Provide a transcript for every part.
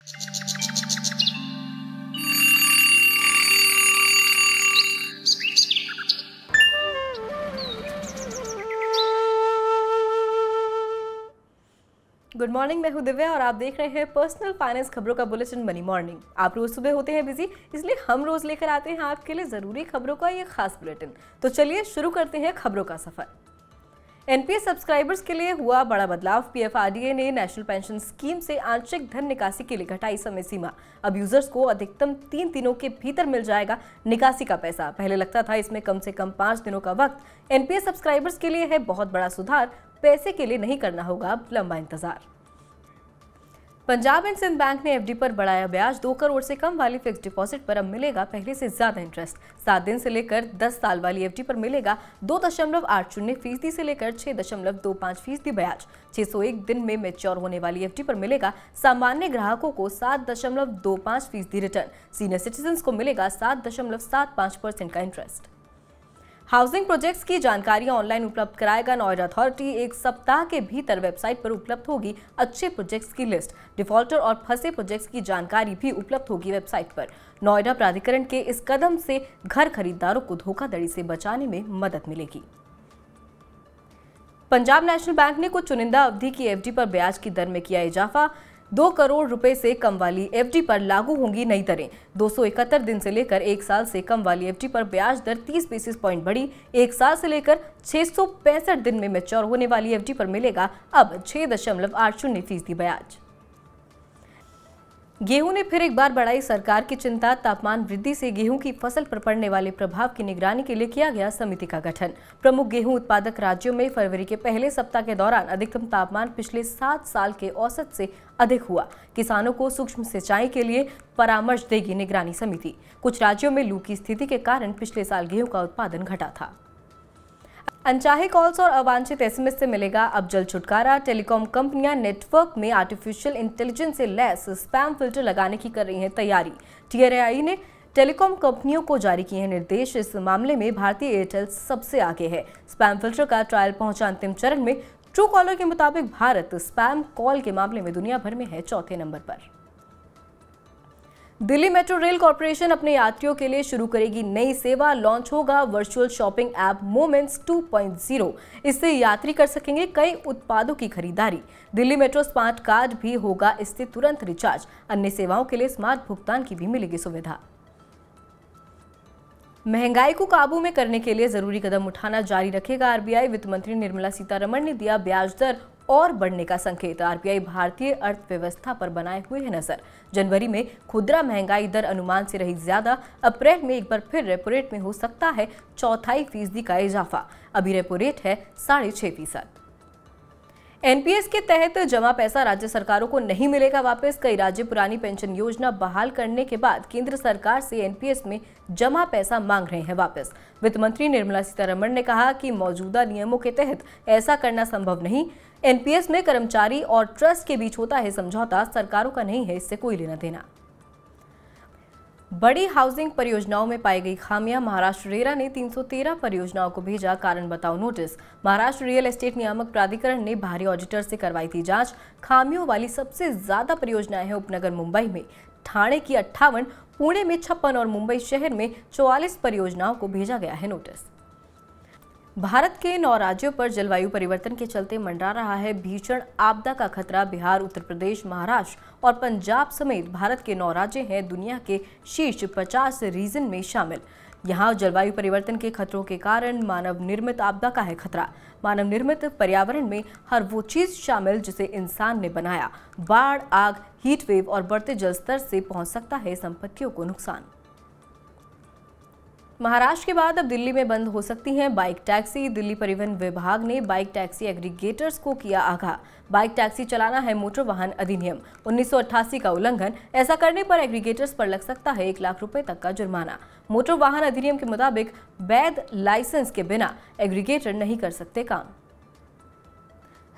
Good morning, मैं हूं दिव्या और आप देख रहे हैं पर्सनल फाइनेंस खबरों का बुलेटिन मनी मॉर्निंग। आप रोज सुबह होते हैं बिजी, इसलिए हम रोज लेकर आते हैं आपके लिए जरूरी खबरों का ये खास बुलेटिन। तो चलिए शुरू करते हैं खबरों का सफर। एनपीएस सब्सक्राइबर्स के लिए हुआ बड़ा बदलाव। पीएफआरडीए ने नेशनल पेंशन स्कीम से आंशिक धन निकासी के लिए घटाई समय सीमा। अब यूजर्स को अधिकतम 3 दिनों के भीतर मिल जाएगा निकासी का पैसा। पहले लगता था इसमें कम से कम 5 दिनों का वक्त। एनपीएस सब्सक्राइबर्स के लिए है बहुत बड़ा सुधार। पैसे के लिए नहीं करना होगा अब लंबा इंतजार। पंजाब एंड सिंध बैंक ने एफडी पर बढ़ाया ब्याज। 2 करोड़ से कम वाली फिक्स डिपॉजिट पर अब मिलेगा पहले से ज्यादा इंटरेस्ट। 7 दिन से लेकर 10 साल वाली एफडी पर मिलेगा 2.80% से लेकर 6.25% ब्याज। 601 दिन में मैच्योर होने वाली एफडी पर मिलेगा सामान्य ग्राहकों को 7.25% रिटर्न। सीनियर सिटीजन को मिलेगा 7.75% का इंटरेस्ट। हाउसिंग प्रोजेक्ट्स की जानकारियां ऑनलाइन उपलब्ध कराएगा नोएडा अथॉरिटी। 1 सप्ताह के भीतर वेबसाइट पर उपलब्ध होगी अच्छे प्रोजेक्ट्स की लिस्ट। डिफॉल्टर और फंसे प्रोजेक्ट्स की जानकारी भी उपलब्ध होगी वेबसाइट पर। नोएडा प्राधिकरण के इस कदम से घर खरीदारों को धोखाधड़ी से बचाने में मदद मिलेगी। पंजाब नेशनल बैंक ने कुछ चुनिंदा अवधि की एफडी पर ब्याज की दर में किया इजाफा। 2 करोड़ रुपए से कम वाली एफडी पर लागू होंगी नई दरें। 271 दिन से लेकर 1 साल से कम वाली एफडी पर ब्याज दर 30 बेसिस पॉइंट बढ़ी। 1 साल से लेकर 665 दिन में मैच्योर होने वाली एफडी पर मिलेगा अब 6.80% ब्याज। गेहूं ने फिर एक बार बढ़ाई सरकार की चिंता। तापमान वृद्धि से गेहूं की फसल पर पड़ने वाले प्रभाव की निगरानी के लिए किया गया समिति का गठन। प्रमुख गेहूं उत्पादक राज्यों में फरवरी के पहले सप्ताह के दौरान अधिकतम तापमान पिछले 7 साल के औसत से अधिक हुआ। किसानों को सूक्ष्म सिंचाई के लिए परामर्श देगी निगरानी समिति। कुछ राज्यों में लू की स्थिति के कारण पिछले साल गेहूं का उत्पादन घटा था। अनचाहे कॉल्स और अवांछित एसएमएस से मिलेगा अब जल्द छुटकारा। टेलीकॉम कंपनियां नेटवर्क में आर्टिफिशियल इंटेलिजेंस से लैस स्पैम फिल्टर लगाने की कर रही हैं तैयारी। टीआरआई ने टेलीकॉम कंपनियों को जारी किए हैं निर्देश। इस मामले में भारतीय एयरटेल सबसे आगे है। स्पैम फिल्टर का ट्रायल पहुंचा अंतिम चरण में। ट्रू कॉलर के मुताबिक भारत स्पैम कॉल के मामले में दुनिया भर में है चौथे नंबर पर। दिल्ली मेट्रो रेल कॉर्पोरेशन अपने यात्रियों के लिए शुरू करेगी नई सेवा। लॉन्च होगा वर्चुअल शॉपिंग ऐप मोमेंट्स 2.0। इससे यात्री कर सकेंगे कई उत्पादों की खरीदारी। दिल्ली मेट्रो स्मार्ट कार्ड भी होगा इससे तुरंत रिचार्ज। अन्य सेवाओं के लिए स्मार्ट भुगतान की भी मिलेगी सुविधा। महंगाई को काबू में करने के लिए जरूरी कदम उठाना जारी रखेगा आरबीआई। वित्त मंत्री निर्मला सीतारमण ने दिया ब्याज दर और बढ़ने का संकेत। आरबीआई भारतीय अर्थव्यवस्था पर बनाए हुए है नजर। जनवरी में खुदरा महंगाई दर अनुमान से रही ज्यादा। अप्रैल में एक बार फिर रेपो रेट में हो सकता है 0.25% का इजाफा। अभी रेपो रेट है 6.5%। एनपीएस के तहत जमा पैसा राज्य सरकारों को नहीं मिलेगा वापस। कई राज्य पुरानी पेंशन योजना बहाल करने के बाद केंद्र सरकार से एनपीएस में जमा पैसा मांग रहे हैं वापस। वित्त मंत्री निर्मला सीतारमण ने कहा कि मौजूदा नियमों के तहत ऐसा करना संभव नहीं। एनपीएस में कर्मचारी और ट्रस्ट के बीच होता है समझौता, सरकारों का नहीं है इससे कोई लेना देना। बड़ी हाउसिंग परियोजनाओं में पाई गई खामियां। महाराष्ट्र रेरा ने 313 परियोजनाओं को भेजा कारण बताओ नोटिस। महाराष्ट्र रियल एस्टेट नियामक प्राधिकरण ने बाहरी ऑडिटर से करवाई थी जांच। खामियों वाली सबसे ज्यादा परियोजनाएं हैं उपनगर मुंबई में, ठाणे की 58, पुणे में 56 और मुंबई शहर में 44 परियोजनाओं को भेजा गया है नोटिस। भारत के 9 राज्यों पर जलवायु परिवर्तन के चलते मंडरा रहा है भीषण आपदा का खतरा। बिहार, उत्तर प्रदेश, महाराष्ट्र और पंजाब समेत भारत के 9 राज्य हैं दुनिया के शीर्ष 50 रीजन में शामिल। यहाँ जलवायु परिवर्तन के खतरों के कारण मानव निर्मित आपदा का है खतरा। मानव निर्मित पर्यावरण में हर वो चीज शामिल जिसे इंसान ने बनाया। बाढ़, आग, हीट वेव और बढ़ते जल स्तर से पहुंच सकता है संपत्तियों को नुकसान। महाराष्ट्र के बाद अब दिल्ली में बंद हो सकती हैं बाइक टैक्सी। दिल्ली परिवहन विभाग ने बाइक टैक्सी एग्रीगेटर्स को किया आगाह। बाइक टैक्सी चलाना है मोटर वाहन अधिनियम 1988 का उल्लंघन। ऐसा करने पर एग्रीगेटर्स पर लग सकता है 1 लाख रुपए तक का जुर्माना। मोटर वाहन अधिनियम के मुताबिक वैध लाइसेंस के बिना एग्रीगेटर नहीं कर सकते काम।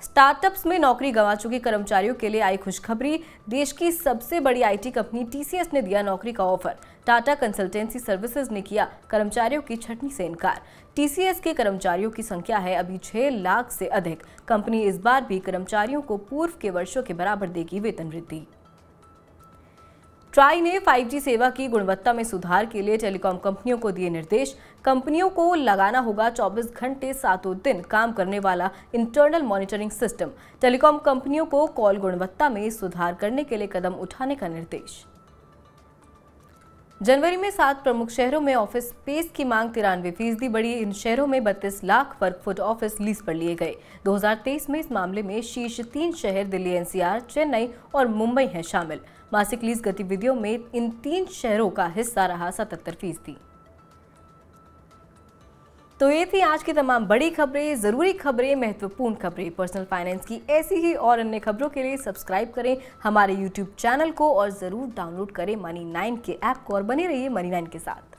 स्टार्टअप्स में नौकरी गंवा चुके कर्मचारियों के लिए आई खुशखबरी। देश की सबसे बड़ी आईटी कंपनी टीसीएस ने दिया नौकरी का ऑफर। टाटा कंसल्टेंसी सर्विसेज ने किया कर्मचारियों की छंटनी से इनकार। टीसीएस के कर्मचारियों की संख्या है अभी 6 लाख से अधिक। कंपनी इस बार भी कर्मचारियों को पूर्व के वर्षों के बराबर देगी वेतन वृद्धि। ट्राई ने 5G सेवा की गुणवत्ता में सुधार के लिए टेलीकॉम कंपनियों को दिए निर्देश। कंपनियों को लगाना होगा 24 घंटे 7 दिन काम करने वाला इंटरनल मॉनिटरिंग सिस्टम। टेलीकॉम कंपनियों को कॉल गुणवत्ता में सुधार करने के लिए कदम उठाने का निर्देश। जनवरी में 7 प्रमुख शहरों में ऑफिस स्पेस की मांग 93% बढ़ी। इन शहरों में 32 लाख वर्ग फुट ऑफिस लीज पर लिए गए। 2023 में इस मामले में शीर्ष 3 शहर दिल्ली, NCR, चेन्नई और मुंबई हैं शामिल। मासिक लीज गतिविधियों में इन 3 शहरों का हिस्सा रहा 77%। तो ये थी आज की तमाम बड़ी खबरें, जरूरी खबरें, महत्वपूर्ण खबरें। पर्सनल फाइनेंस की ऐसी ही और अन्य खबरों के लिए सब्सक्राइब करें हमारे YouTube चैनल को और जरूर डाउनलोड करें मनी9 के ऐप को और बने रहिए मनी9 के साथ।